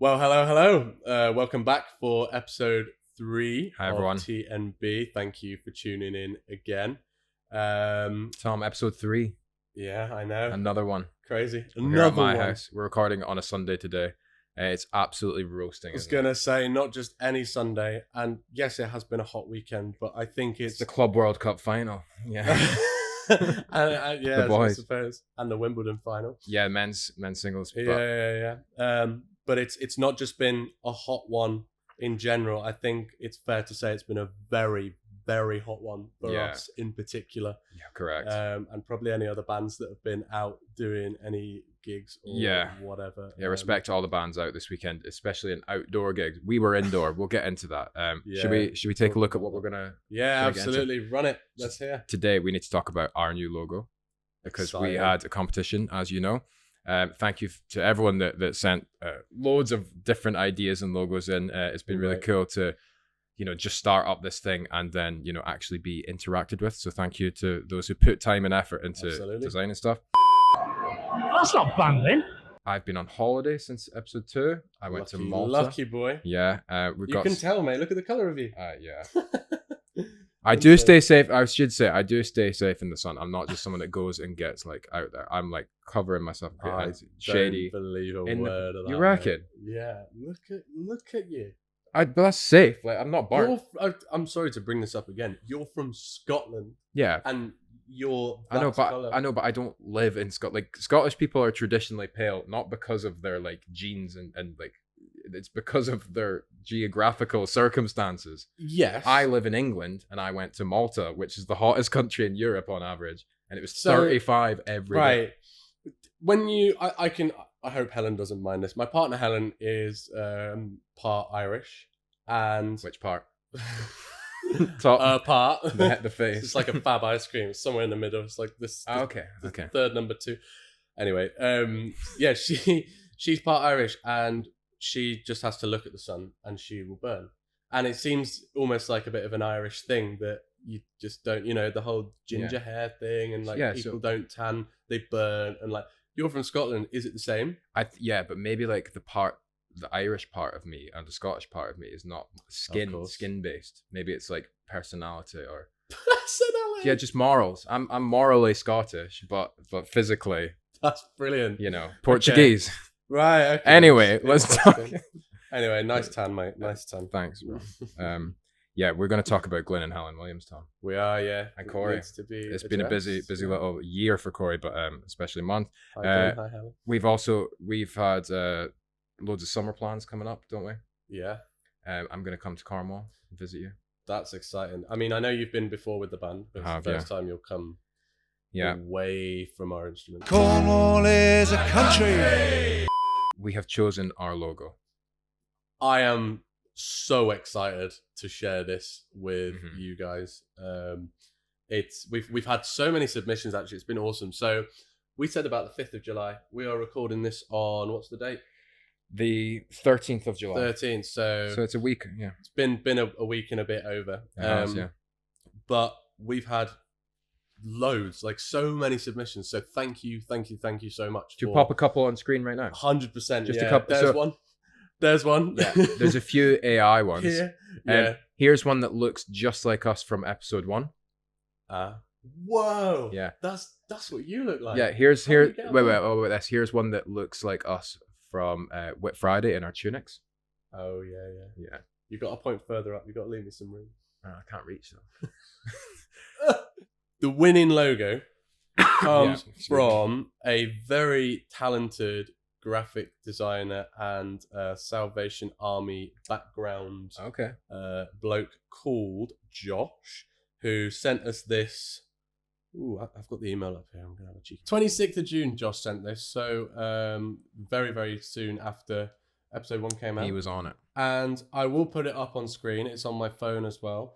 Well, hello. Welcome back for episode 3 Hi, of everyone. TNB. Thank you for tuning in again. Tom, episode 3, Yeah, I know. another one. Crazy. We're here at my one. house. We're recording on a Sunday today. It's absolutely roasting. I was going to say, not just any Sunday. And yes, it has been a hot weekend, but I think It's it's... the Club World Cup final. Yeah. yeah, The boys. I suppose. And the Wimbledon final. Yeah, men's singles. But Yeah. But it's not just been a hot one in general. I think it's fair to say it's been a very, very hot one for us in particular. yeah, correct. And probably any other bands that have been out doing any gigs or whatever. Yeah, respect to all the bands out this weekend, especially in outdoor gigs. We were indoor. We'll get into that. Should we take a look at what we're gonna? Yeah, absolutely. Run it. Let's hear. Today we need to talk about our new logo because we had a competition, as you know. Thank you to everyone that sent loads of different ideas and logos in. It's been really cool to, just start up this thing and then, actually be interacted with. So thank you to those who put time and effort into design and stuff. That's not banging. I've been on holiday since episode 2. I went to Malta. Lucky boy. Yeah. You can tell, mate. Look at the colour of you. Yeah. I do stay safe. I should say I do stay safe in the sun. I'm not just someone that goes and gets out there. I'm covering myself. Shady. Don't believe a word of that. You reckon? Mate. Yeah. Look at you. But that's safe. I'm not burnt. I'm sorry to bring this up again. You're from Scotland. Yeah. And you're. I know, but I don't live in Scotland. Scottish people are traditionally pale, not because of their genes and it's because of their geographical circumstances. Yes. I live in England and I went to Malta, which is the hottest country in Europe on average, and it was 35 every day. Right. When you, I hope Helen doesn't mind this. My partner Helen is part Irish, and Which part? Top. Part the face. It's like a fab ice cream. It's somewhere in the middle. It's like this. Okay. Third number 2. Anyway, yeah, she's part Irish, and she just has to look at the sun and she will burn. And it seems almost like a bit of an Irish thing that you just don't, the whole ginger hair thing, and people don't tan, they burn. And you're from Scotland, is it the same? But maybe the Irish part of me and the Scottish part of me is not skin based. Maybe it's personality or personality. Yeah, just morals. I'm morally Scottish, but physically, that's brilliant. Portuguese. Okay. Right. Okay. Anyway, let's talk. Anyway, nice tan, mate. Nice tan. Thanks, bro. Yeah, we're going to talk about Glyn and Helen Williams, Tom. We are, yeah. And Cory. It's been a busy little year for Cory, but especially month. Hi, Helen. We've had loads of summer plans coming up, don't we? Yeah. I'm going to come to Cornwall and visit you. That's exciting. I mean, I know you've been before with the band, but it's the first time you'll come away from our instrument. Cornwall is a country. We have chosen our logo. I am so excited to share this with you guys. We've had so many submissions, actually. It's been awesome. So we said about the 5th of July. We are recording this on, what's the date? The 13th of July. 13th. So it's a week, yeah. It's been a week and a bit over. It has, yeah. But we've had loads, so many submissions. So thank you so much. Do you pop a couple on screen right now? 100%. Just a couple. There's one. Yeah. There's a few AI ones. Here. Yeah. Here's one that looks just like us from episode 1. Whoa. Yeah. That's what you look like. Yeah. Wait. Here's one that looks like us from Whit Friday in our tunics. Oh yeah. You got a point further up. You got to leave me some room. I can't reach though. The winning logo comes from a very talented graphic designer and Salvation Army background bloke called Josh, who sent us this. Ooh, I've got the email up here. I'm going to have a cheeky. 26th of June, Josh sent this. So very, very soon after episode 1 came out. He was on it. And I will put it up on screen. It's on my phone as well.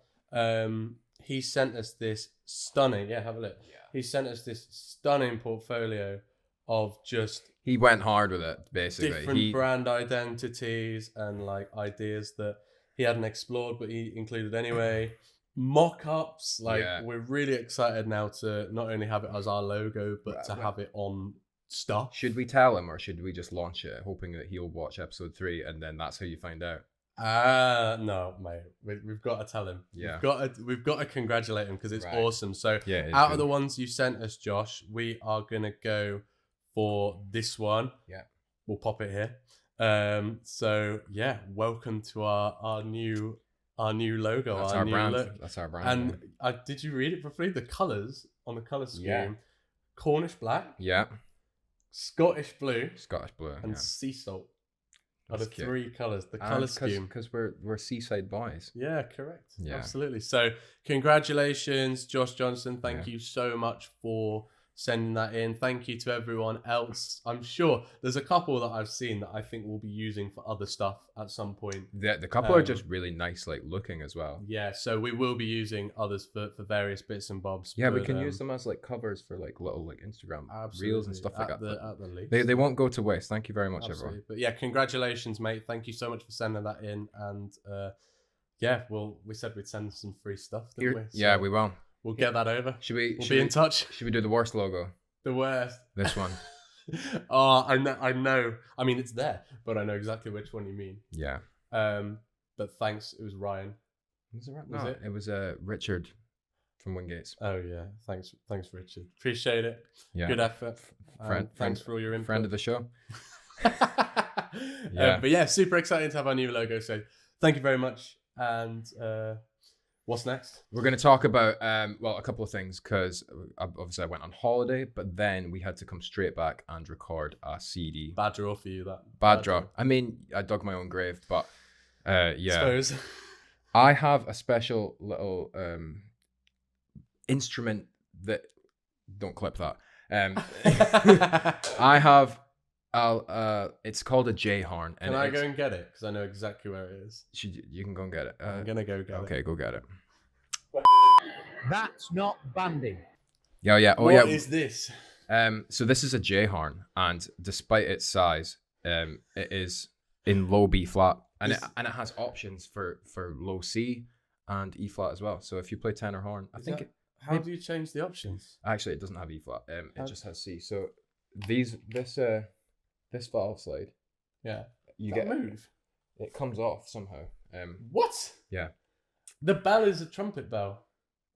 He sent us this stunning, have a look. Yeah. He sent us this stunning portfolio of just... He went hard with it, basically. Different brand identities and ideas that he hadn't explored, but he included anyway. Mock-ups. We're really excited now to not only have it as our logo, but to have it on stuff. Should we tell him, or should we just launch it, hoping that he'll watch episode 3 and then that's how you find out? No, mate. We've got to tell him. Yeah. We've got to congratulate him because it's awesome. So out of the ones you sent us, Josh, we are gonna go for this one. Yeah. We'll pop it here. So yeah, welcome to our new logo. That's our brand. That's our brand. And did you read it properly? The colours on the colour scheme: Cornish black, Scottish blue, and sea salt. Are the 3 colours? The colour scheme. Because we're seaside boys. Yeah, correct. Yeah, absolutely. So congratulations, Josh Johnson. Thank you so much for sending that in. Thank you to everyone else. I'm sure there's a couple that I've seen that I think we'll be using for other stuff at some point. The couple are just really nice, like looking as well. Yeah, so we will be using others for various bits and bobs. Yeah, we can use them as like covers for like little like Instagram reels and stuff like that. At the least. They won't go to waste. Thank you very much, everyone. But yeah, congratulations, mate. Thank you so much for sending that in. And we said we'd send some free stuff, didn't we? So yeah, we will. We'll get that over. We'll be in touch. Should we do the worst logo? The worst. This one. I know. I mean, it's there, but I know exactly which one you mean. Yeah. But thanks. It was Ryan. Was it right? No, it was Richard from Wingates. Oh yeah. Thanks, Richard. Appreciate it. Yeah. Good effort. Thanks for all your input. Friend of the show. But yeah, super exciting to have our new logo. So thank you very much. And what's next? We're going to talk about, a couple of things, because obviously I went on holiday, but then we had to come straight back and record a CD. Bad draw for you, that. Bad draw. I mean, I dug my own grave, but yeah. Suppose. I have a special little instrument that... Don't clip that. I have... it's called a Jhorn. Can I go and get it? Because I know exactly where it is. You can go and get it. I'm gonna go get it. Okay, go get it. That's not bandy. Yeah. What is this? So this is a Jhorn, and despite its size, it is in low B flat, and it has options for low C and E flat as well. So if you play tenor horn, How do you change the options? Actually, it doesn't have E flat. It just has C. So this valve slide, move. It comes off somehow. What? Yeah. The bell is a trumpet bell.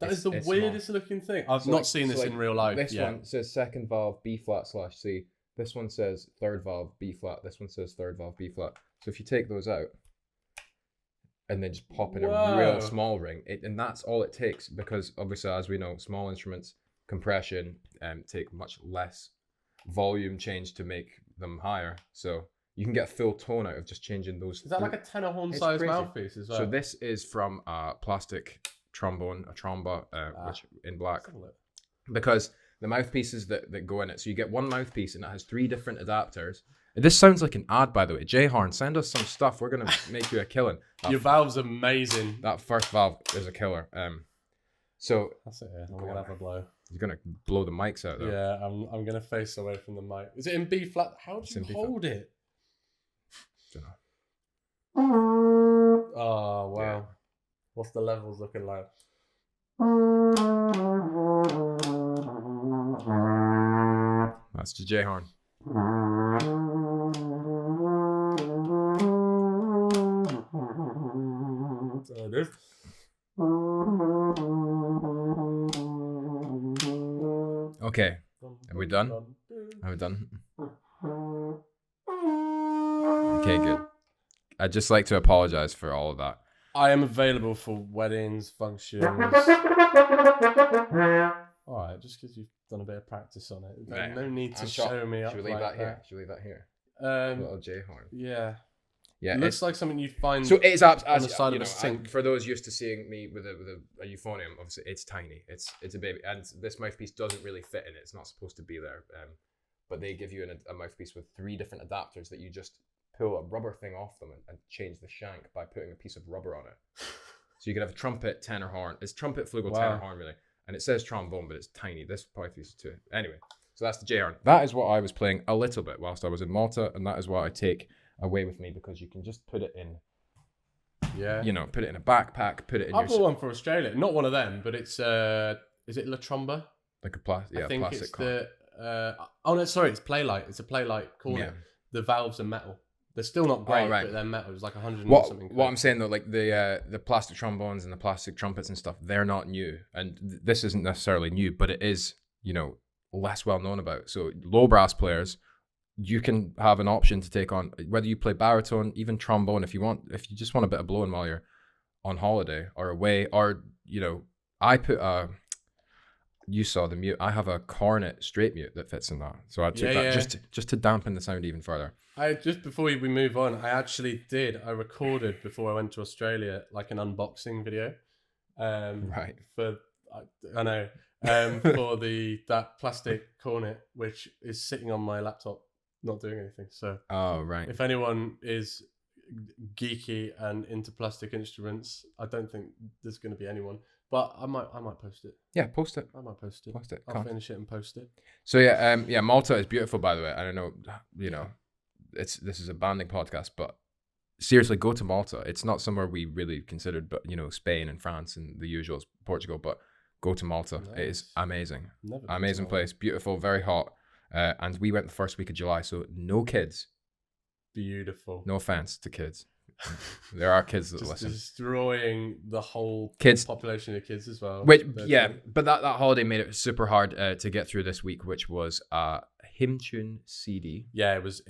That is the weirdest looking thing. I've not seen this in real life. This one says second valve B flat / C. This one says third valve B flat. This one says third valve B flat. So if you take those out and then just pop in a real small ring, and that's all it takes, because obviously, as we know, small instruments compression take much less volume change to make them higher. So you can get a full tone out of just changing those. Is that like a tenor horn size mouthpiece as well? So this is from a plastic trombone, a tromba, which in black, because the mouthpieces that go in it. So you get one mouthpiece and it has 3 different adapters. This sounds like an ad, by the way. Jhorn, send us some stuff. We're gonna make you a killing. Your valve's amazing. That first valve is a killer. So that's it. I'm gonna have a blow. You're gonna blow the mics out though. Yeah, I'm gonna face away from the mic. Is it in B flat? How do you hold it? Don't know. Oh wow. Yeah. What's the levels looking like? That's the Jhorn. So it is. Okay. Are we done? Are we done? Okay, good. I'd just like to apologize for all of that. I am available for weddings, functions. Alright, just because you've done a bit of practice on it. No need to show me up. Should we leave that here? Should we leave that here? Little Jhorn. Yeah. Yeah, it looks like something you'd find. So it's on the side of a sink. For those used to seeing me with a euphonium, obviously it's tiny. It's a baby, and this mouthpiece doesn't really fit in it. It's not supposed to be there. But they give you a mouthpiece with 3 different adapters that you just pull a rubber thing off them and change the shank by putting a piece of rubber on it. So you can have a trumpet, tenor horn. It's trumpet, flugel, tenor horn really, and it says trombone, but it's tiny. This mouthpiece is too. Anyway, so that's the Jhorn. That is what I was playing a little bit whilst I was in Malta, and that is what I take away with me, because you can just put it in, put it in a backpack, put it in. I bought one for Australia, not one of them, but it's is it La Tromba? Like a plastic, I think plastic. it's the Oh no, sorry, it's Playlight. It's a Playlight cornet. Yeah. The valves are metal. They're still not great, right. but they're metal. It was like 100 and something. What I'm saying though, like the plastic trombones and the plastic trumpets and stuff, they're not new, and this isn't necessarily new, but it is, less well known about. So low brass players, you can have an option to take on whether you play baritone, even trombone, if you just want a bit of blowing while you're on holiday or away, or I put you saw the mute. I have a cornet straight mute that fits in that, so I took that just to dampen the sound even further. Just before we move on, I recorded before I went to Australia like an unboxing video. Right. For that plastic cornet, which is sitting on my laptop, not doing anything. So. Oh right. If anyone is geeky and into plastic instruments, I don't think there's going to be anyone. But I might post it. Yeah, post it. I might post it. Post it. I'll finish it and post it. So Malta is beautiful, by the way. I don't know, this is a banding podcast, but seriously, go to Malta. It's not somewhere we really considered, but Spain and France and the usuals, Portugal. But go to Malta. Nice. It is amazing. Amazing place. Beautiful, very hot. And we went the first week of July, so no kids. Beautiful. No offense to kids. There are kids that listen. Destroying the whole population of kids as well. But that holiday made it super hard to get through this week, which was hymn tune CD. Yeah, it was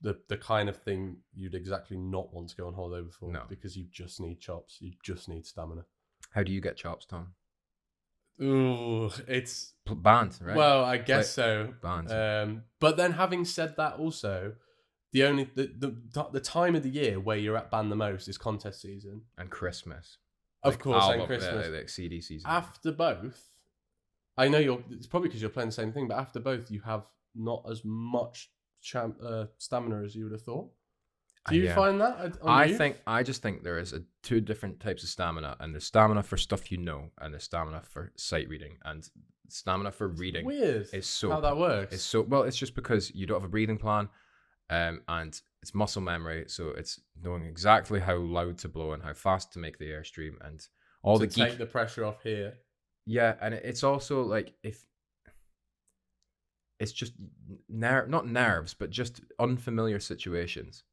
the kind of thing you'd exactly not want to go on holiday before. No. Because you just need chops. You just need stamina. How do you get chops, Tom? Ooh, it's band, right? Well, I guess so. Band. But then having said that also, the time of the year where you're at band the most is contest season and Christmas, of course, and Christmas, like CD season. After both, I know it's probably because you're playing the same thing, but after both, you have not as much stamina as you would have thought. Do you find that? I just think there is two different types of stamina, and there's stamina for stuff and there's stamina for sight reading, and stamina for reading. Weird. Is so how that works. It's so well. It's just because you don't have a breathing plan. And it's muscle memory, so it's knowing exactly how loud to blow and how fast to make the airstream and all to take the pressure off here. Yeah, and it's also like if it's just not nerves, but just unfamiliar situations.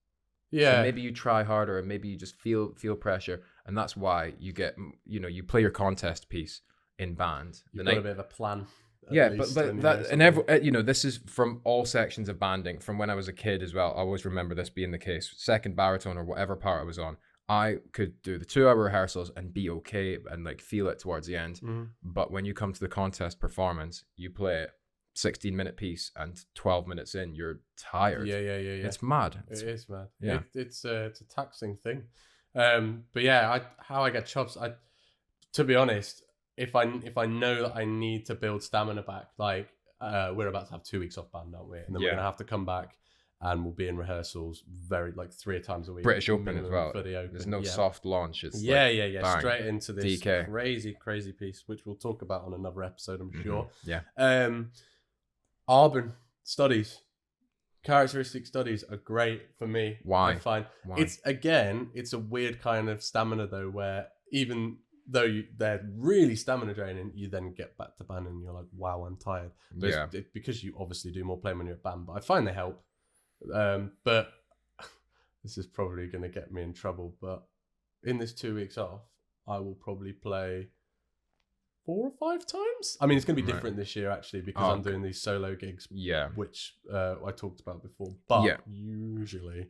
Yeah, so maybe you try harder, and maybe you just feel pressure, and that's why you get you play your contest piece in band. You've got a bit of a plan. Yeah, but that and this is from all sections of banding. From when I was a kid as well, I always remember this being the case. Second baritone or whatever part I was on, I could do the 2-hour rehearsals and be okay and like feel it towards the end. Mm-hmm. But when you come to the contest performance, you play it 16-minute piece, and 12 minutes in, you're tired. Yeah. It's mad. It is mad. Yeah, it's a taxing thing. But yeah, how I get chops. To be honest. If I know that I need to build stamina back, like we're about to have 2 weeks off band, aren't we? And then we're gonna have to come back, and we'll be in rehearsals very 3 times a week. British Open as well. There's no soft launch. It's bang, straight into this DK. crazy piece, which we'll talk about on another episode, I'm sure. Yeah. Arbon studies, characteristic studies are great for me. Why? I find it's a weird kind of stamina though, where even though they're really stamina draining, you then get back to band and you're like, wow, I'm tired. But it's because you obviously do more playing when you're at band, but I find they help. But this is probably going to get me in trouble. But in this 2 weeks off, I will probably play 4 or 5 times. I mean, it's going to be different this year, actually, because I'm doing these solo gigs, which I talked about before. But usually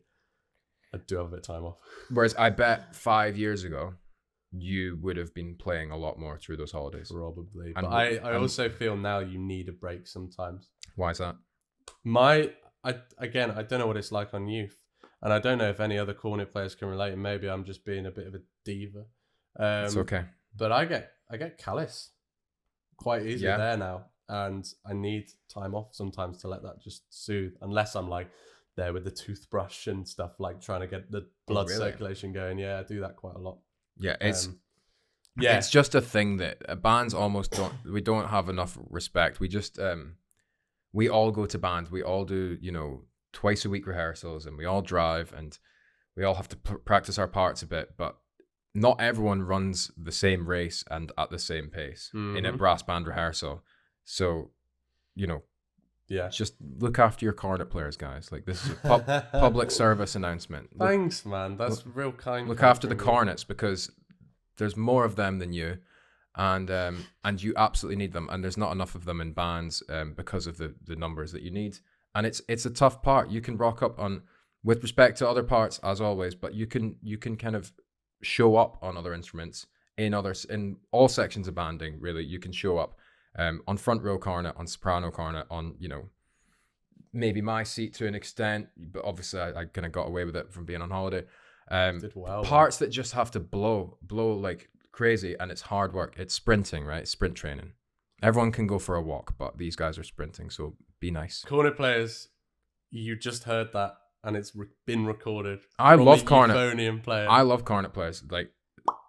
I do have a bit of time off. Whereas I bet 5 years ago, you would have been playing a lot more through those holidays. Probably. But I also feel now you need a break sometimes. Why is that? I don't know what it's like on youth. And I don't know if any other cornet players can relate. And maybe I'm just being a bit of a diva. It's okay. But I get callous quite easily there now. And I need time off sometimes to let that just soothe. Unless I'm like there with the toothbrush and stuff, like trying to get the blood circulation going. Yeah, I do that quite a lot. Yeah, it's just a thing that bands almost don't have enough respect. We just we all go to bands, we all do twice a week rehearsals, and we all drive, and we all have to practice our parts a bit. But not everyone runs the same race and at the same pace in a brass band rehearsal. So Yeah. Just look after your cornet players, guys. Like, this is a public service announcement. Thanks, man. That's real kind. Look after the cornets, because there's more of them than you, and you absolutely need them. And there's not enough of them in bands because of the numbers that you need. And it's a tough part. You can rock up on, with respect to other parts as always, but you can kind of show up on other instruments in all sections of banding. Really, you can show up. On front row cornet, on soprano cornet, on, you know, maybe my seat to an extent, but obviously I kind of got away with it from being on holiday. Did well, parts that just have to blow like crazy, and it's hard work. It's sprinting, right? Sprint training. Everyone can go for a walk, but these guys are sprinting, so be nice. Cornet players, you just heard that, and it's been recorded. I love cornet. Euphonium player. I love cornet players. Like,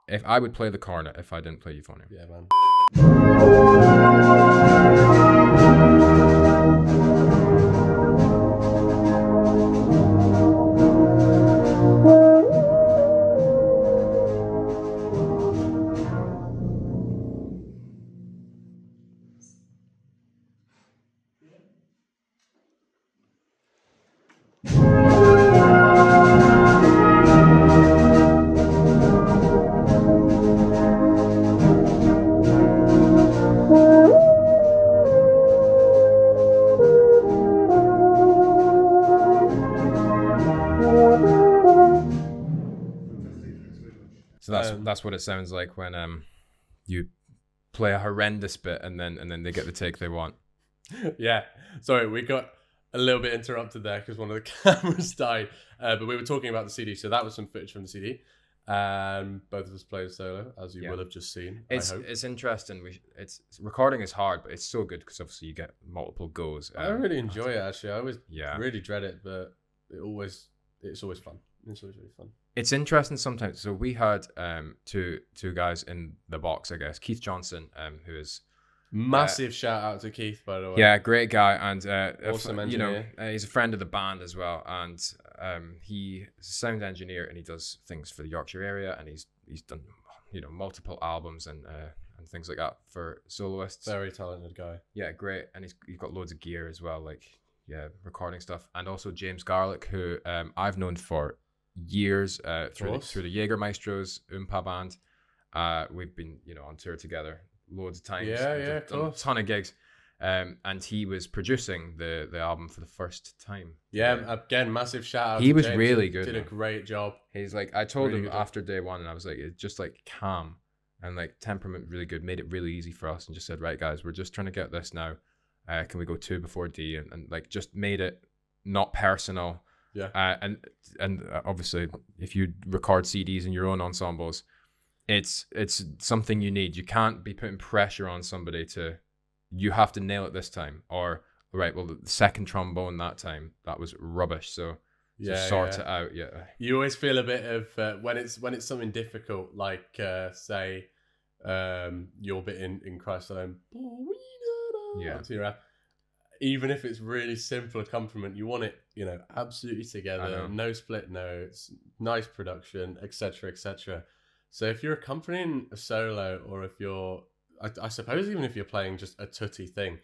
if I would play the cornet if I didn't play euphonium. Yeah, man. So that's what it sounds like when you play a horrendous bit and then they get the take they want. Yeah, sorry, we got a little bit interrupted there because one of the cameras died. But we were talking about the CD, so that was some footage from the CD. Both of us played solo, as you will have just seen. It's interesting. Recording is hard, but it's so good because obviously you get multiple goes. I really enjoy it, actually. I always really dread it, but it's always fun. It's always really fun. It's interesting sometimes. So we had two guys in the box, I guess. Keith Johnson, who is massive shout out to Keith, by the way. Yeah, great guy, and awesome engineer. You know, he's a friend of the band as well, and he's a sound engineer, and he does things for the Yorkshire area, and he's done, you know, multiple albums and things like that for soloists. Very talented guy. Yeah, great, and he's got loads of gear as well, like recording stuff, and also James Garlick, who I've known for years through the Jägermeisters Oompa band. We've been, you know, on tour together loads of times. Yeah, done a ton of gigs. And he was producing the album for the first time. Yeah, again, massive shout out. He to was James. really good. Did a great job. He's like, I told really him after day one, and I was like, it's just like calm and like temperament, really good. Made it really easy for us, and just said, right, guys, we're just trying to get this now. Can we go 2 before D? And like just made it not personal. Yeah. And obviously, if you record CDs in your own ensembles, it's something you need. You can't be putting pressure on somebody you have to nail it this time, or right, well, the second trombone that time, that was rubbish. So sort it out. Yeah. You always feel a bit of when it's something difficult, like say your bit in Christ Alone. Yeah. Even if it's really simple accompaniment, you want it, you know, absolutely together, no split notes, nice production, etc., etc. So if you're accompanying a solo, or if you're, I suppose even if you're playing just a tutty thing,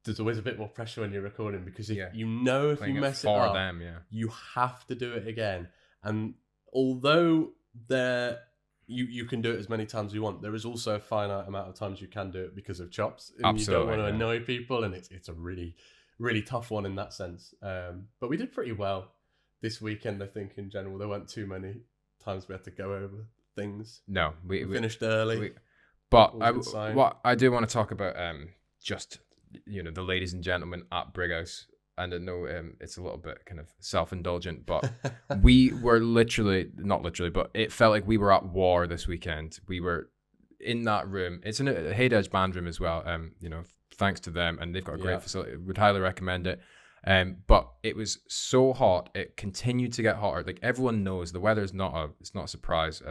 there's always a bit more pressure when you're recording, because if you mess it up, you have to do it again. And although you can do it as many times as you want, there is also a finite amount of times you can do it because of chops, and you don't want to annoy people, and it's a really, really tough one in that sense. But we did pretty well this weekend, I think. In general, there weren't too many times we had to go over things. No, we finished early. But what I do want to talk about, just, you know, the ladies and gentlemen at Brighouse. And I know it's a little bit kind of self-indulgent, but we were not literally, but it felt like we were at war this weekend. We were in that room. It's in a Hey Edge band room as well. You know, thanks to them, and they've got a great facility. Would highly recommend it. But it was so hot. It continued to get hotter. Like, everyone knows the weather is it's not a surprise.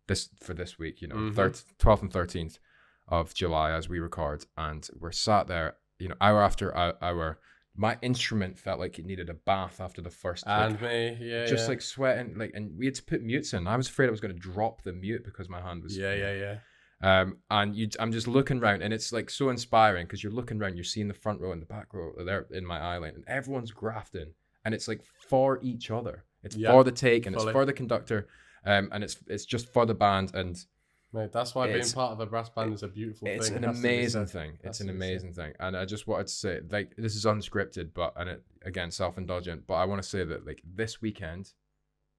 This week, you know, 12th and 13th of July as we record, and we're sat there, you know, hour after hour. My instrument felt like it needed a bath after the first take. Like sweating, like, and we had to put mutes in. I was afraid I was going to drop the mute because my hand was I'm just looking around, and it's like so inspiring because you're looking around, you're seeing the front row and the back row there in my eye line, and everyone's grafting, and it's like for each other. It's for the take, and it's for the conductor, and it's just for the band. And mate, that's why being part of a brass band is a beautiful thing. It's an amazing thing. It's an amazing thing. And I just wanted to say, like, this is unscripted, and it, again, self-indulgent, but I want to say that, like, this weekend,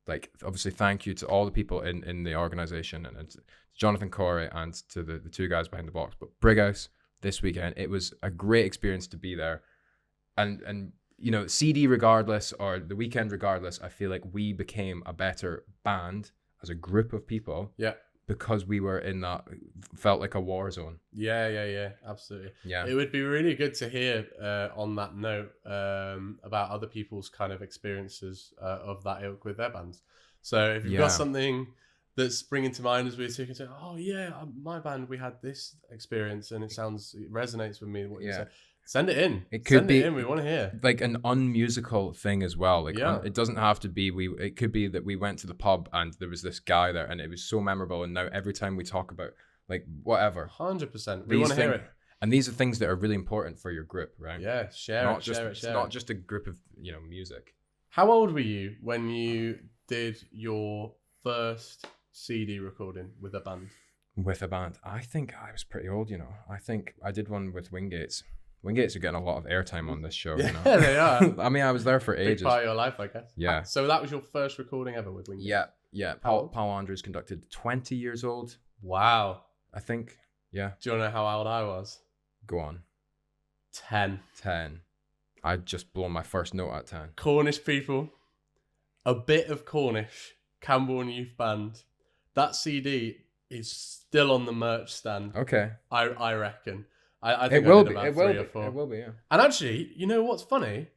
like, obviously thank you to all the people in the organization, and to Jonathan, Cory, and to the two guys behind the box. But Brighouse this weekend, it was a great experience to be there. And you know, CD regardless, or the weekend regardless, I feel like we became a better band as a group of people. Yeah. Because we were in that, felt like a war zone. Yeah, absolutely. Yeah. It would be really good to hear on that note about other people's kind of experiences of that ilk with their bands. So if you've got something that's springing to mind as we're talking, say, oh yeah, my band, we had this experience and it resonates with me. What you said. Send it in. It could be. We want to hear like an unmusical thing as well. Like it doesn't have to be. It could be that we went to the pub and there was this guy there and it was so memorable. And now every time we talk about like whatever, 100%, we want to hear it. And these are things that are really important for your group, right? Yeah, share it. It's not just a group of music. How old were you when you did your first CD recording with a band? With a band, I think I was pretty old. I think I did one with Wingates. Wingates are getting a lot of airtime on this show. Yeah, they are. I mean, I was there for ages. Big part of your life, I guess. Yeah. So that was your first recording ever with Wingates? Yeah. Paul Andrews conducted. 20 years old. Wow. I think. Yeah. Do you want to know how old I was? Go on. 10. I'd just blown my first note at 10. Cornish people. A bit of Cornish. Camborne Youth Band. That CD is still on the merch stand. Okay. I reckon. I think it will be. It will be. Yeah. And actually, you know what's funny?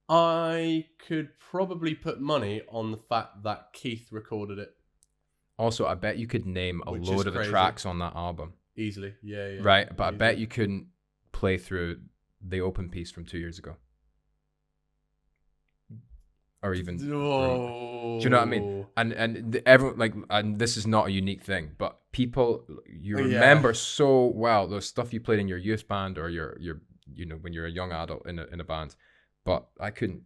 I could probably put money on the fact that Keith recorded it. Also, I bet you could name a load of the tracks on that album. Easily. Yeah. Right, but I bet you couldn't play through the open piece from 2 years ago. Or even do you know what I mean? And everyone and this is not a unique thing, but people you remember so well those stuff you played in your youth band or your when you're a young adult in a band. But I couldn't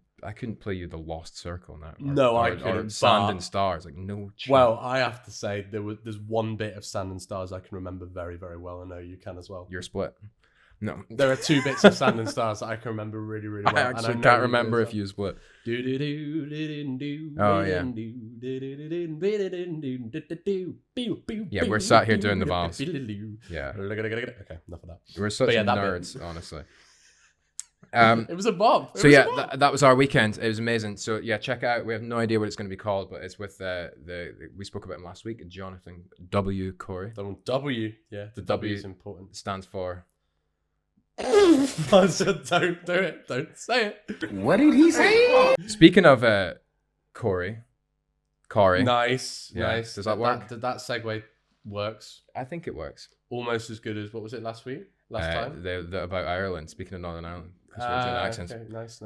play you the Lost Circle now. I couldn't. Or Sand and Stars, like no chance. Well, I have to say there's one bit of Sand and Stars I can remember very, very well. I know you can as well. You're Split. No. There are two bits of Sand and Stars that I can remember really, really well. I actually can't remember if you Split. Oh, yeah. Yeah, we're sat here doing the vals. Yeah. Okay, enough of that. We're such nerds, honestly. It was a bomb. That was our weekend. It was amazing. So yeah, check it out. We have no idea what it's going to be called, but it's with we spoke about him last week. Jonathan W. Cory. W. Yeah, the W is important. Stands for. Don't do it. Don't say it. What did he say? Speaking of Cory. Nice. Does that work? That segue works. I think it works. Almost as good as what was it last time? The about Ireland. Speaking of Northern Ireland, because we're doing accents. Okay. Nice.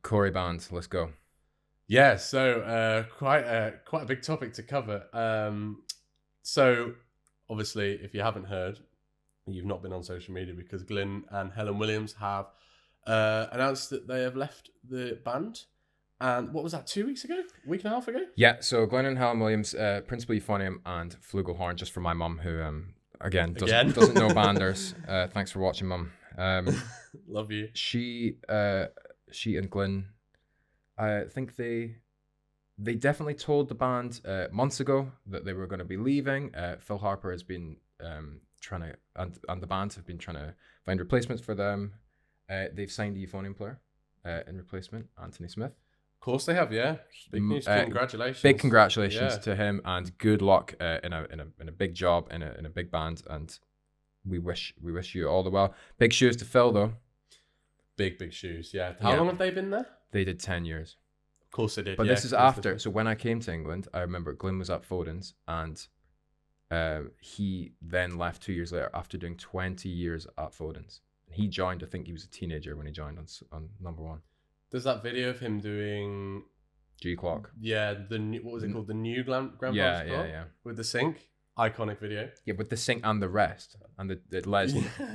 Cory band. Let's go. Yeah. So quite a big topic to cover. So obviously, if you haven't heard. You've not been on social media because Glyn and Helen Williams have announced that they have left the band. And what was that, 2 weeks ago? A week and a half ago? Yeah, so Glyn and Helen Williams, principal euphonium and flugelhorn, just for my mum who, again, doesn't know banders. Thanks for watching, Mum. Love you. She and Glyn, I think they definitely told the band months ago that they were going to be leaving. Phil Harper has been... trying to and the bands have been trying to find replacements for them. They've signed a euphonium player in replacement, Anthony Smith. Of course they have, yeah. Big news. Congratulations. Big congratulations to him, and good luck in a big job in a big band. And we wish you all the well. Big shoes to fill, though. Big shoes. Yeah. How long have they been there? They did 10 years. Of course they did. But this is after. So when I came to England, I remember Glyn was at Foden's and. He then left 2 years later after doing 20 years at Foden's. He joined, I think he was a teenager when he joined on number one. There's that video of him doing... G-Clock. Yeah, what was it called? The new Grandpa's Yeah. With the sync. iconic video. Yeah, with the sync and the rest, and the Les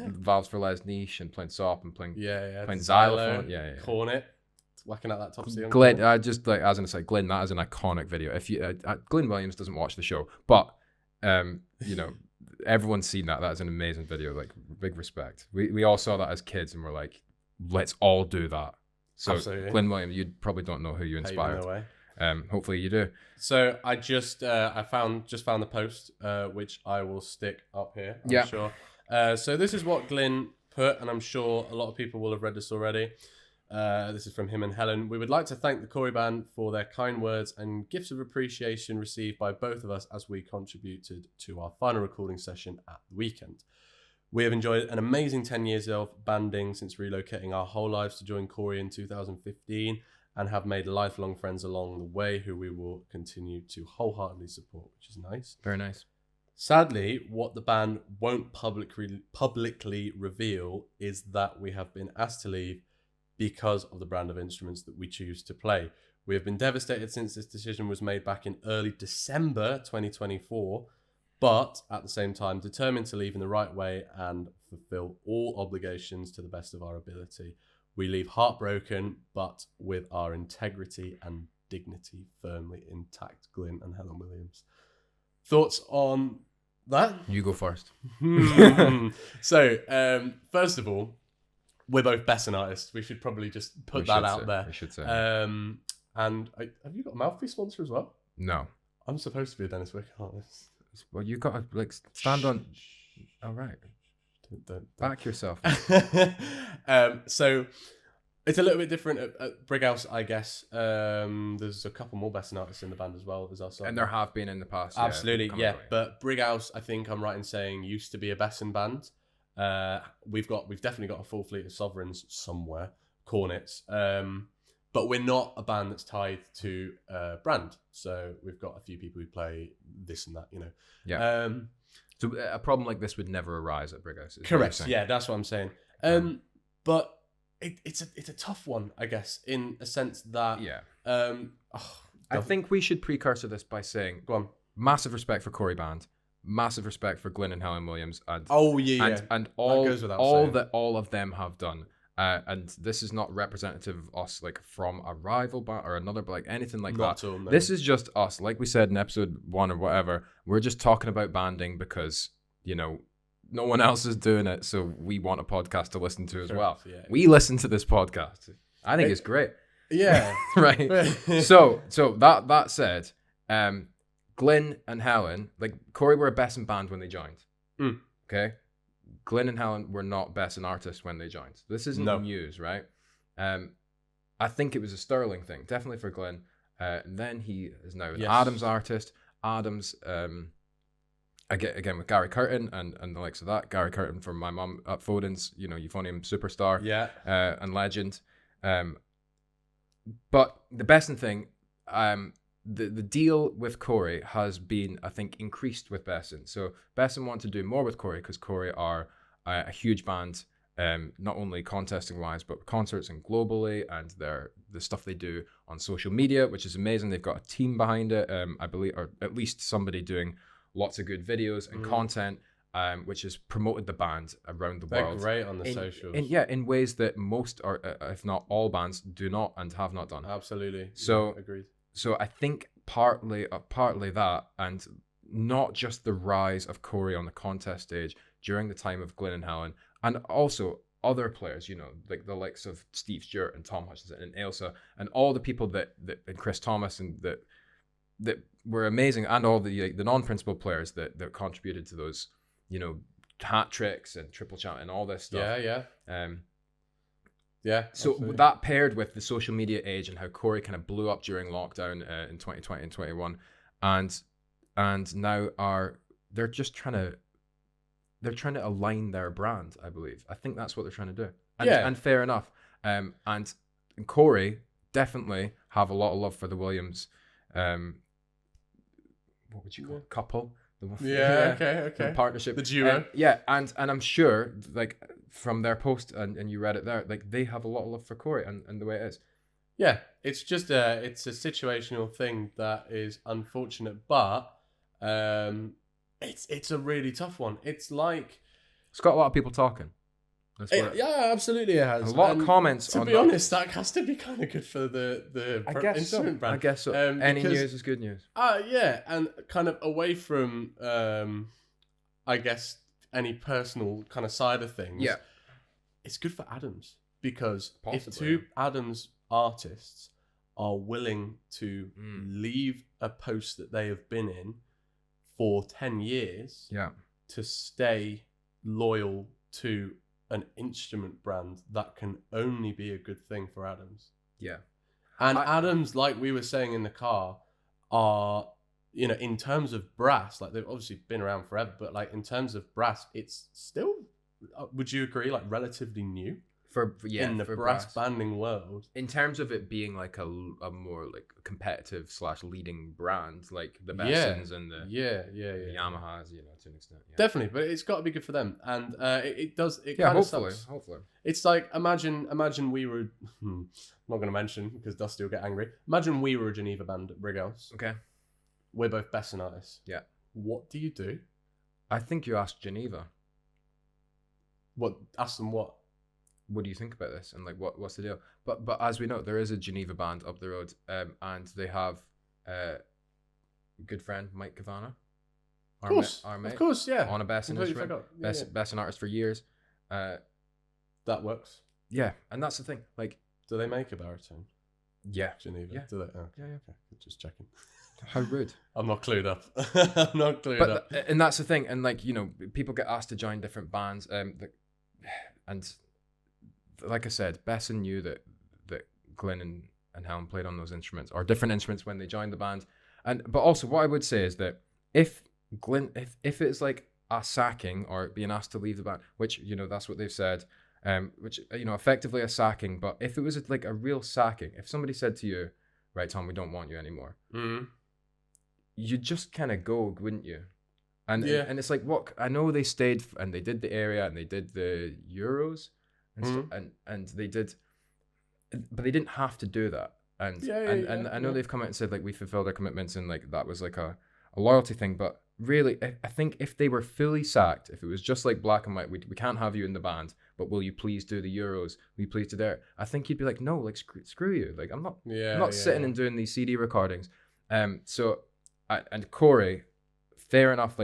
valves for Les niche, and playing sop and playing playing xylophone. Yeah. Cornet, whacking out that top C. Glenn, just like as an aside, Glenn, that is an iconic video. If you Glenn Williams doesn't watch the show, but you know, everyone's seen that. That is an amazing video. Like, big respect. We all saw that as kids, and we're like, let's all do that. So absolutely. Glenn Williams, you probably don't know who you inspired. Hopefully you do. So I just I found the post, which I will stick up here. I'm sure. So this is what Glyn put, and I'm sure a lot of people will have read this already. This is from him and Helen. We would like to thank the Cory Band for their kind words and gifts of appreciation received by both of us as we contributed to our final recording session at the weekend. We have enjoyed an amazing 10 years of banding since relocating our whole lives to join Cory in 2015, and have made lifelong friends along the way who we will continue to wholeheartedly support, which is nice. Very nice. Sadly, what the band won't publicly reveal is that we have been asked to leave because of the brand of instruments that we choose to play. We have been devastated since this decision was made back in early December 2024, but at the same time determined to leave in the right way and fulfill all obligations to the best of our ability. We leave heartbroken, but with our integrity and dignity firmly intact. Glyn and Helen Williams. Thoughts on that? You go first. So, first of all, we're both Besson artists. We should probably just put that out there. We should say. And have you got a mouthpiece sponsor as well? No. I'm supposed to be a Dennis Wick artist. Well, you got to like stand on. All right. Don't. Back yourself. So it's a little bit different at Brighouse, I guess. There's a couple more Besson artists in the band as well as us. And there have been in the past. Absolutely, yeah. But Brighouse, I think I'm right in saying, used to be a Besson band. We've definitely got a full fleet of Sovereigns somewhere, Cornets. But we're not a band that's tied to a brand. So we've got a few people who play this and that, you know. Yeah. So a problem like this would never arise at Brighouse. Correct. Yeah, that's what I'm saying. But it's a tough one, I guess, in a sense that I think we should precursor this by saying, go on, massive respect for Cory Band, massive respect for Glyn and Helen Williams, and and all of them have done. And this is not representative of us, like from a rival band or another, like anything like that. All, no. This is just us, like we said in episode 1 or whatever. We're just talking about banding because, you know, no one else is doing it, so we want a podcast to listen to as well. Yeah. We listen to this podcast. I think it's great. Yeah. Right. So that said, Glyn and Helen, like Cory were a Besson band when they joined. Okay. Glyn and Helen were not Besson artists when they joined. This isn't news, right? I think it was a sterling thing, definitely for Glyn. And then he is now an Adams artist. Adams, again with Gary Curtin and the likes of that. Gary Curtin from my mum at Foden's, you know, euphonium superstar, and legend. But the Besson thing, the deal with Cory has been, I think, increased with Besson. So Besson want to do more with Cory because Cory are a huge band, not only contesting wise, but concerts and globally, and the stuff they do on social media, which is amazing. They've got a team behind it, I believe, or at least somebody doing lots of good videos and content, which has promoted the band around the world. They're great on the socials. In ways that most, or if not all bands, do not and have not done. Absolutely. So agreed. So I think partly that, and not just the rise of Cory on the contest stage during the time of Glyn and Helen, and also other players, you know, like the likes of Steve Stewart and Tom Hutchinson and Ailsa, and all the people that and Chris Thomas and that were amazing, and all the non-principal players that contributed to those, you know, hat tricks and triple champ and all this stuff. Yeah, so absolutely. That paired with the social media age and how Cory kind of blew up during lockdown in 2020 and 21, and now they're trying to align their brand. I believe. I think that's what they're trying to do. And fair enough. And Cory definitely have a lot of love for the Williams. What would you call it? Couple? Okay. The partnership, the duo. And I'm sure, like from their post and you read it there, like they have a lot of love for Cory and the way it is. Yeah, it's just it's a situational thing that is unfortunate, but It's a really tough one. It's like it's got a lot of people talking. Yeah, absolutely it has. A lot of comments. To be honest, that has to be kind of good for the instrument brand. I guess so. Any news is good news. Yeah, and kind of away from I guess any personal kind of side of things. Yeah, it's good for Adams because Possibly, if two Adams artists are willing to leave a post that they have been in for 10 years, to stay loyal to an instrument brand, that can only be a good thing for Adams. Yeah. And Adams, like we were saying in the car, are, you know, in terms of brass, like they've obviously been around forever, but like in terms of brass, it's still, would you agree, like relatively new? In the brass banding world, in terms of it being like a more like competitive / leading brand, like the Bessons and the Yamahas, you know, to an extent. Yeah. Definitely, but it's got to be good for them, and it does. It kind of hopefully. It's like imagine we were. I'm not going to mention because Dusty will get angry. Imagine we were a Geneva band at Brighouse. Okay. We're both Besson artists. Yeah. What do you do? I think you asked Geneva. What? Ask them what? What do you think about this? And like, what's the deal? But as we know, there is a Geneva band up the road, and they have a good friend, Mike Cavana. Our mate, of course, yeah. On a Besson instrument, Besson artist for years. That works. Yeah, and that's the thing. Like, do they make a baritone? Yeah, Geneva. Yeah. Do they? Oh, yeah. Okay, just checking. How rude. I'm not clued up. I'm not clued up. And that's the thing. And like, you know, people get asked to join different bands, and like I said, Besson knew that Glenn and Helen played on those instruments or different instruments when they joined the band. But also what I would say is that if it's like a sacking or being asked to leave the band, which, you know, that's what they've said, which, you know, effectively a sacking, but if it was like a real sacking, if somebody said to you, right, Tom, we don't want you anymore, you'd just kind of go, wouldn't you? And it's like, what, I know they stayed and they did the area and they did the Euros and they did, but they didn't have to do that. And I know they've come out and said like we fulfilled our commitments and like that was like a loyalty thing, but really I think if they were fully sacked, if it was just like black and white, we can't have you in the band, but will you please do the Euros? Will you please do there? I think you'd be like, no, like screw you, like I'm not sitting and doing these CD recordings. So and Cory, fair enough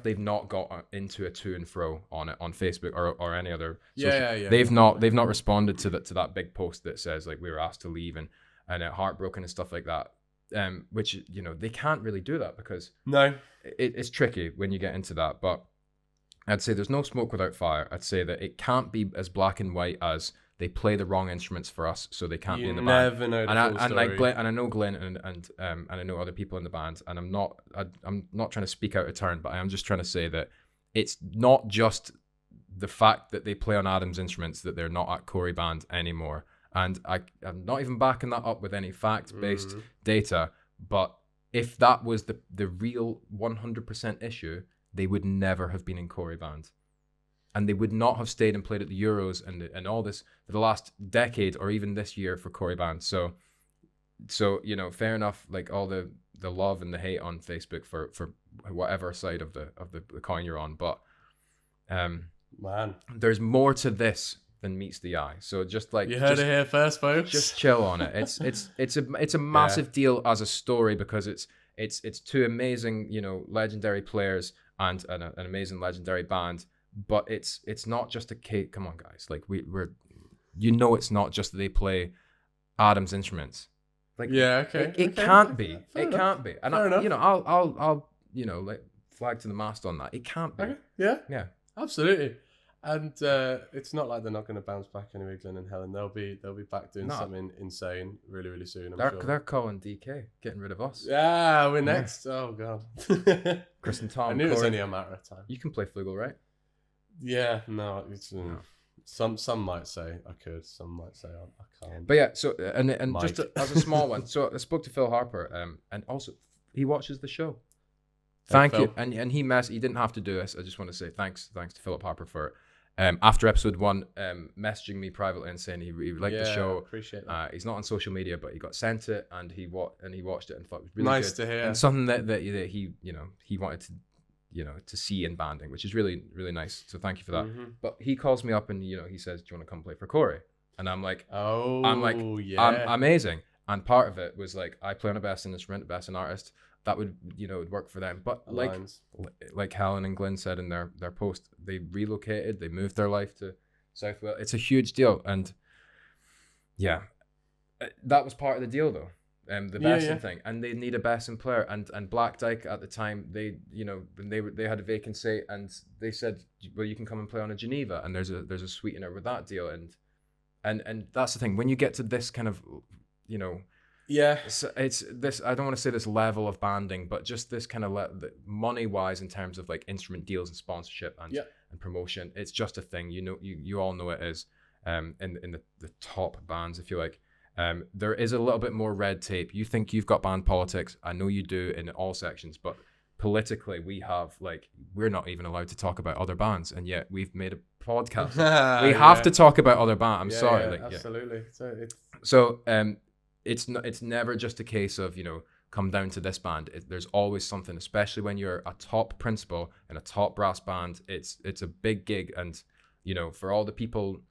they've not got into a to and fro on it on Facebook or any other social. They've not responded to that big post that says like we were asked to leave and heartbroken and stuff like that, which, you know, they can't really do that because it's tricky when you get into that. But I'd say there's no smoke without fire. I'd say that it can't be as black and white as they play the wrong instruments for us, so they can't be in the band. You never know the full story. Like Glenn, and I know Glenn and I know other people in the band, and I'm not trying to speak out of turn, but I am just trying to say that it's not just the fact that they play on Adam's instruments that they're not at Cory band anymore. And I'm not even backing that up with any fact-based data, but if that was the real 100% issue, they would never have been in Cory band. And they would not have stayed and played at the Euros and all this for the last decade or even this year for Cory band. So you know, fair enough. Like all the love and the hate on Facebook for whatever side of the coin you're on, but man, there's more to this than meets the eye. So just like you heard it here first, folks. Just chill on it. It's a massive deal as a story because it's two amazing, you know, legendary players and an amazing legendary band. But it's not just a cake. Come on, guys. Like we're, you know, it's not just that they play Adam's instruments. Like it can't be. It can't be. And you know, I'll you know, like flag to the mast on that. It can't be. Okay. Yeah, absolutely. And it's not like they're not going to bounce back anyway, Glenn and Helen. They'll be back doing something insane really, really soon. I'm sure. They're calling DK, getting rid of us. Yeah, we're next. Oh god. Chris and Tom. I knew it was only a matter of time. You can play flugel, right? Yeah, no, it's some might say I could, some might say I can't. But yeah, so and Mike. Just as a small one, so I spoke to Phil Harper, and also he watches the show. Thank you, and he didn't have to do this. I just want to say thanks to Philip Harper for after episode 1 messaging me privately and saying he liked the show. Appreciate that. He's not on social media, but he got sent it and he watched it and thought it was really nice good. to hear, and something that he, you know, he wanted to to see in banding, which is really, really nice. So thank you for that. Mm-hmm. But he calls me up and, he says, do you want to come play for Cory? And I'm like, yeah. I'm amazing. And part of it was like, I play on a best instrument, best in artist. That would, would work for them. But like Helen and Glyn said in their post, they relocated, they moved their life to South Wales. It's a huge deal. And yeah, that was part of the deal though. The Besson thing, and they need a Besson player, and Black Dyke at the time, they they had a vacancy, and they said, well, you can come and play on a Geneva, and there's a sweetener with that deal, and that's the thing, when you get to this kind of it's this, I don't want to say this level of banding, but just this kind of money wise in terms of like instrument deals and sponsorship and promotion, it's just a thing. You all know it is in the top bands, if you like. There is a little bit more red tape. You think you've got band politics. I know you do in all sections, but politically we're not even allowed to talk about other bands, and yet we've made a podcast. We have to talk about other bands. I'm sorry. Absolutely. So it's never just a case of, come down to this band. There's always something, especially when you're a top principal in a top brass band. It's a big gig, and for all the people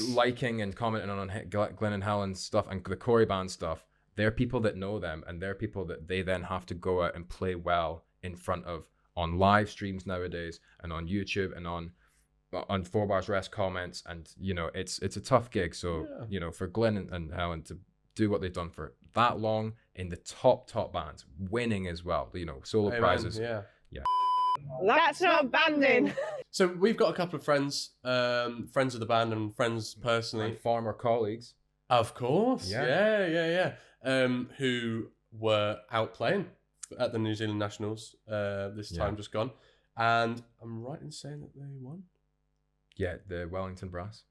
liking and commenting on Glyn and Helen's stuff and the Cory band stuff, they're people that know them, and they're people that they then have to go out and play well in front of on live streams nowadays, and on YouTube, and on 4 Bars Rest comments, and it's a tough gig. So for Glyn and Helen to do what they've done for that long in the top bands, winning as well, solo prizes. That's not banding. So we've got a couple of friends of the band and friends personally, and former colleagues, of course. Who were out playing at the New Zealand Nationals this time just gone, and I'm right in saying that they won. Yeah, the Wellington Brass.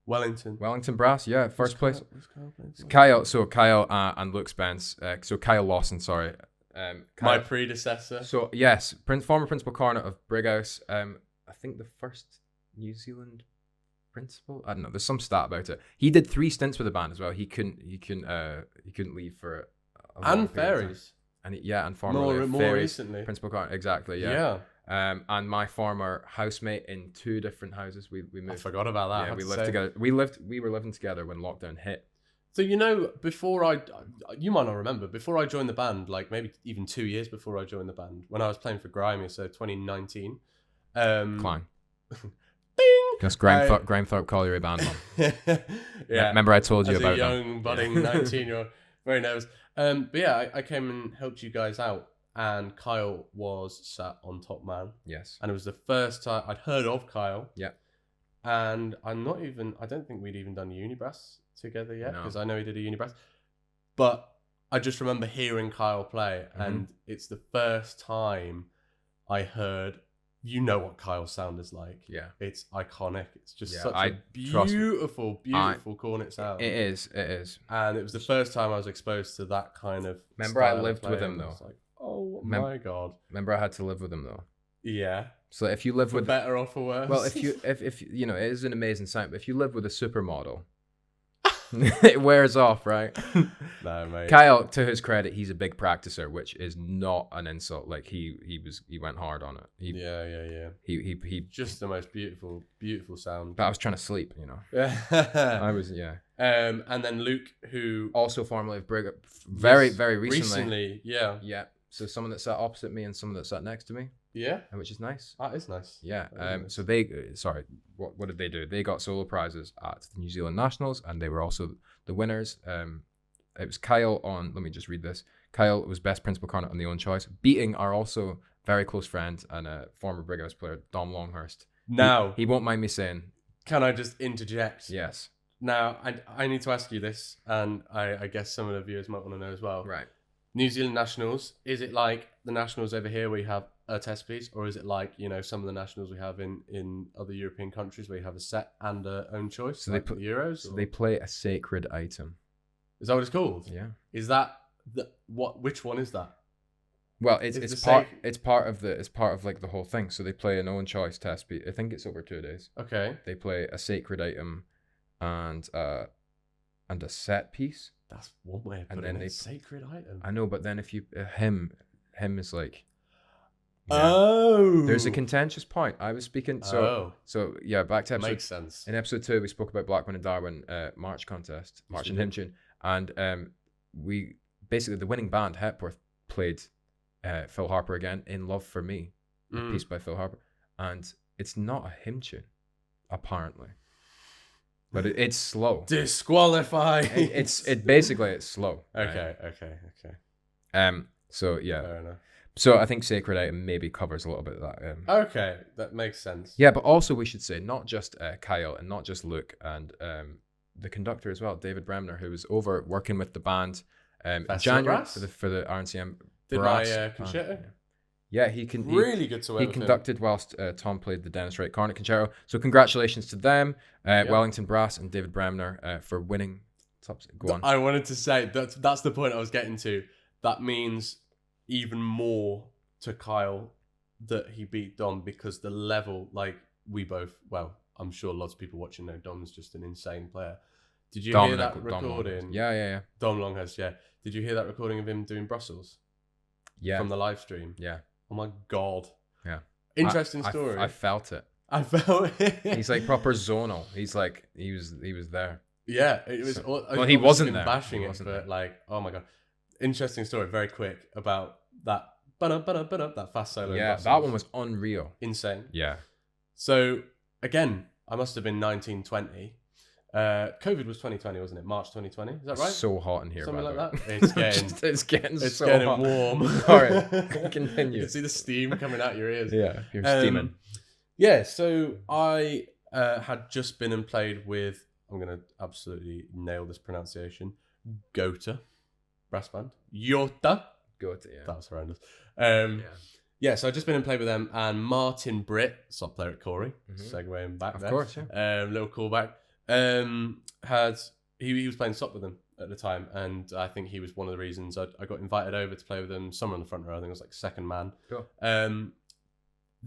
Wellington Brass, first place. Kyle and Luke Spence. So Kyle Lawson, sorry. My predecessor. So yes, former principal cornet of Brighouse. I think the first New Zealand principal. I don't know. There's some stat about it. He did 3 stints with the band as well. He couldn't leave for and Fairies. And formerly more recently principal cornet. Exactly. Yeah. And my former housemate in 2 different houses. We moved. I forgot about that. Yeah, we lived together. We were living together when lockdown hit. So before you might not remember, before I joined the band, like maybe even 2 years before I joined the band, when I was playing for Grimy, so 2019. Klein. Bing! Just Grimethorpe Colliery band mom. Remember I told you about a young budding 19-year-old, very nervous. But yeah, I came and helped you guys out, and Kyle was sat on top man. Yes. And it was the first time I'd heard of Kyle. Yeah. And I don't think we'd even done Unibrass together yet, because I know he did a Unibrass. But I just remember hearing Kyle play, and it's the first time I heard, what Kyle's sound is like. Yeah. It's iconic. It's just such a beautiful cornet sound. It is. And it was the first time I was exposed to that kind of Remember I lived with him though. Like, oh my God. Remember I had to live with him though. Yeah. So if you live with better or for worse. Well, if it is an amazing sound, but if you live with a supermodel, it wears off, right? No, mate. Kyle, to his credit, he's a big practicer, which is not an insult. Like he went hard on it. He just the most beautiful sound. But I was trying to sleep, Yeah. I was, and then Luke, who also formerly of Brig, very recently. Recently, yeah. So someone that sat opposite me and someone that sat next to me. Yeah, which is nice. That is nice. Yeah. So they, what did they do? They got solo prizes at the New Zealand Nationals, and they were also the winners. It was Kyle on. Let me just read this. Kyle was best principal cornet on the own choice, beating our also very close friend and a former Brighouse player, Dom Longhurst. Now he won't mind me saying. Can I just interject? Yes. Now I need to ask you this, and I guess some of the viewers might want to know as well. Right. New Zealand Nationals, is it like the Nationals over here where you have a test piece, or is it like some of the Nationals we have in other European countries where you have a set and a own choice? So like the Euros? So they play a sacred item. Is that what it's called? Yeah. Is that which one is that? Well, it's part of like the whole thing. So they play an own choice test piece. I think it's over 2 days. Okay. They play a sacred item and a set piece. That's one way of putting it. Sacred item. I know, but then if you hymn is like, Yeah. Oh, There's a contentious point. I was speaking. So yeah, back to episode. Makes sense. In episode 2, we spoke about Blackburn and Darwin March contest, March and hymn tune, and we basically the winning band Hepworth played Phil Harper again in Love for Me, a piece by Phil Harper, and it's not a hymn tune, apparently, but it's slow. Disqualify. It's slow. Okay. So yeah. Fair enough. So I think Sacred Item maybe covers a little bit of that. Okay, that makes sense. Yeah, but also we should say not just Kyle and not just Luke and the conductor as well, David Bremner, who was over working with the band in January for the RNCM Did brass. my concerto? Yeah, he can really good to work He with conducted whilst Tom played the Dennis Wright Cornet Concerto. So congratulations to them, Wellington Brass and David Bremner for winning. Go on. I wanted to say that's the point I was getting to. That means even more to Kyle that he beat Dom, because the level, like I'm sure lots of people watching know Dom's just an insane player. Did you hear that recording? Yeah. Dom Longhurst, yeah. Did you hear that recording of him doing Brussels? Yeah. From the live stream? Yeah. Oh my God. Yeah. Interesting story. I felt it. I felt it. He's like proper zonal. He's like, he was there. Yeah, it was. Well, he wasn't there. Bashing it, but like, oh my God. Interesting story, very quick, about that that fast solo. Yeah, that one was unreal. Insane. Yeah. So again, I must have been 1920. COVID was 2020, wasn't it? March 2020. Is that right? It's so hot in here. Something like that. It's getting so hot. Warm. Sorry. Continue. You can see the steam coming out your ears. Yeah, you're steaming. Yeah, so I had just been and played with, I'm going to absolutely nail this pronunciation, Gotha brass band. Jhorn. Gotha, yeah. That was horrendous. Yeah, so I've just been and played with them, and Martin Britt, sub player at Cory, segueing back there. Of course, yeah. Little callback. He was playing SOP with them at the time, and I think he was one of the reasons I got invited over to play with them. Somewhere on the front row, I think it was like second man. Cool.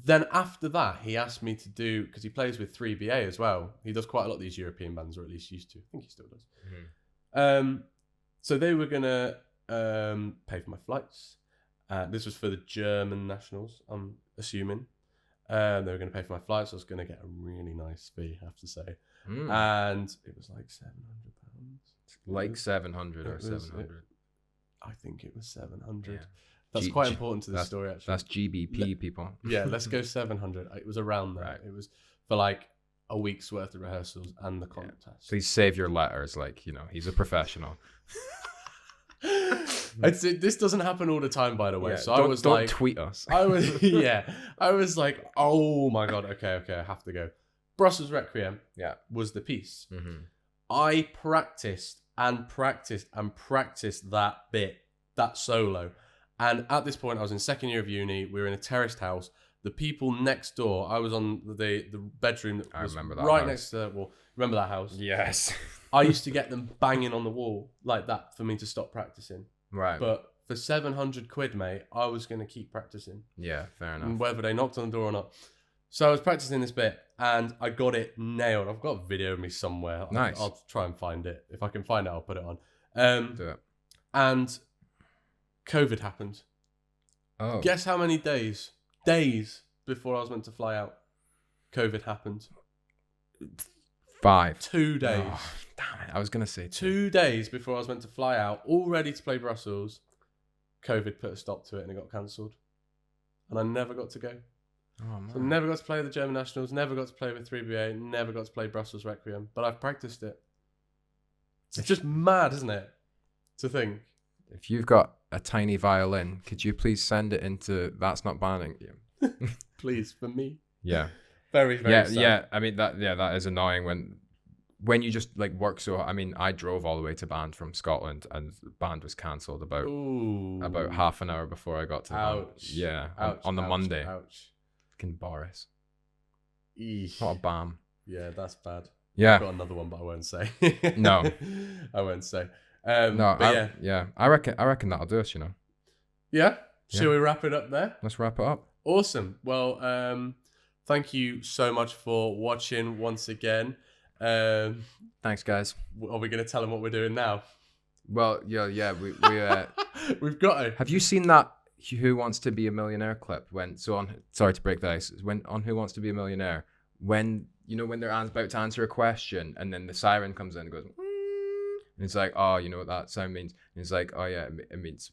Then after that, he asked me to do, because he plays with 3BA as well. He does quite a lot of these European bands, or at least used to. I think he still does. So they were going to pay for my flights. This was for the German nationals, I'm assuming. They were going to pay for my flights. I was going to get a really nice fee, I have to say. And it was like £700. Like 700 or 700. I think it was 700. Yeah. That's quite important to the story, actually. That's GBP, people. Yeah, let's go 700. It was around there. Right. It was for like a week's worth of rehearsals and the contest. Please save your letters. Like, he's a professional. This doesn't happen all the time, by the way. Yeah, so don't tweet us. I was like, oh my God, okay, I have to go. Brussels Requiem, was the piece. I practiced that bit, that solo, and at this point, I was in second year of uni. We were in a terraced house. The people next door, I was on the bedroom that was right next to. Well, remember that house? Yes. I used to get them banging on the wall like that for me to stop practicing. Right. But for 700 quid, mate, I was going to keep practicing. Yeah, fair enough. Whether they knocked on the door or not. So I was practicing this bit and I got it nailed. I've got a video of me somewhere. Nice. I'll try and find it. If I can find it, I'll put it on. Do it. And COVID happened. Oh. Guess how many days before I was meant to fly out, COVID happened? 5. 2 days. Oh, damn it. I was going to say 2 days before I was meant to fly out, all ready to play Brussels, COVID put a stop to it and it got cancelled. And I never got to go. Oh, man. So never got to play the German Nationals, never got to play with 3BA, never got to play Brussels Requiem, but I've practiced it. It's just mad, isn't it? To think. If you've got a tiny violin, could you please send it into That's Not Banning You? Please, for me. Yeah. Very, very sad. Yeah. I mean, that is annoying when you just like work so. I mean, I drove all the way to band from Scotland, and the band was cancelled about half an hour before I got to band. Yeah, on the Monday. Ouch. Fucking Boris. Eesh. What a bam. Yeah, that's bad. Yeah. I've got another one, but I won't say. No. I won't say. I reckon that'll do us. Yeah. Shall we wrap it up there? Let's wrap it up. Awesome. Well, thank you so much for watching once again. Thanks, guys. Are we going to tell them what we're doing now? Well, yeah. We We've got to. Have you seen that Who Wants to Be a Millionaire clip sorry to break the ice, on Who Wants to Be a Millionaire, when when they're about to answer a question and then the siren comes in and goes, and it's like, oh, you know what that sound means? And it's like, oh yeah, it means,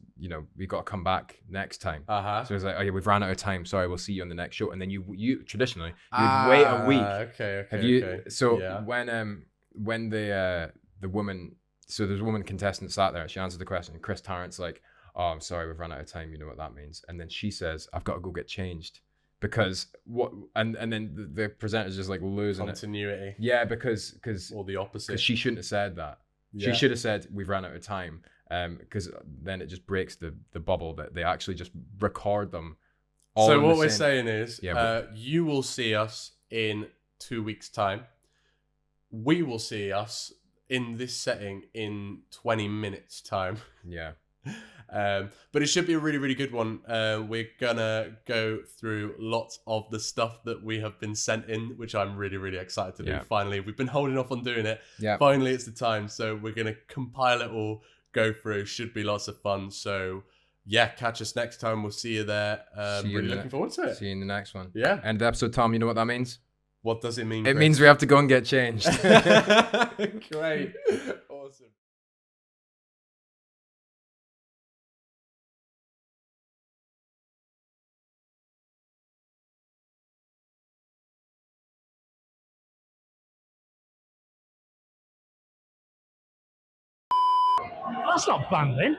we got to come back next time. So it's like, oh yeah, we've ran out of time. Sorry, we'll see you on the next show. And then you traditionally you'd wait a week. Okay. Have you? So when the woman, so there's a woman contestant sat there, she answered the question, and Chris Tarrant's like, oh, I'm sorry, we've run out of time. You know what that means? And then she says, I've got to go get changed. Because and then the presenter's just like losing continuity. Yeah, because or the opposite. Because she shouldn't have said that. Yeah. She should have said we've run out of time. Because then it just breaks the bubble that they actually just record them. All so what we're saying is, you will see us in 2 weeks' time. We will see us in this setting in 20 minutes' time. Yeah. But it should be a really, really good one. We're gonna go through lots of the stuff that we have been sent in, which I'm really, really excited to do. Finally, we've been holding off on doing it. Yeah. Finally, it's the time. So we're gonna compile it all, go through. Should be lots of fun. So yeah, catch us next time. We'll see you there. Really looking forward to it. See you in the next one. Yeah. End of the episode, Tom. You know what that means? What does it mean? It means we have to go and get changed. Great. Awesome. That's not banging.